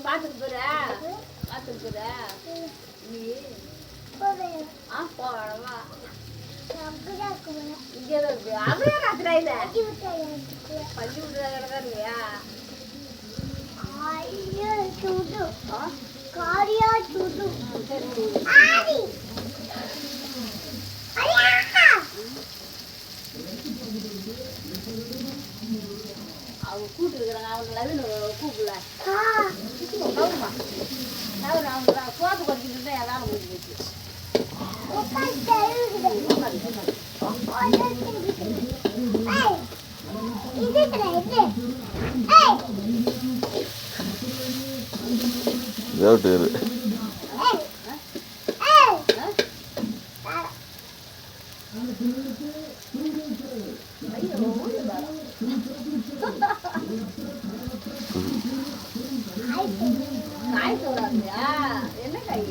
பாத்துக்கு போற பாத்துக்கு போற நீ போடவா இங்கே இருக்கு அப்படியே ராத்திரா இல்ல பள்ளி விட்டுறதா இல்லையா காரியா சுடு அவங்க கூட்டு இருக்கிறாங்க அவங்க கூப்பிடல அவங்க சோப்பு கொட்டிட்டு ஏதாவது போயிட்டு காய் சோறாங்கயா என்ன காய்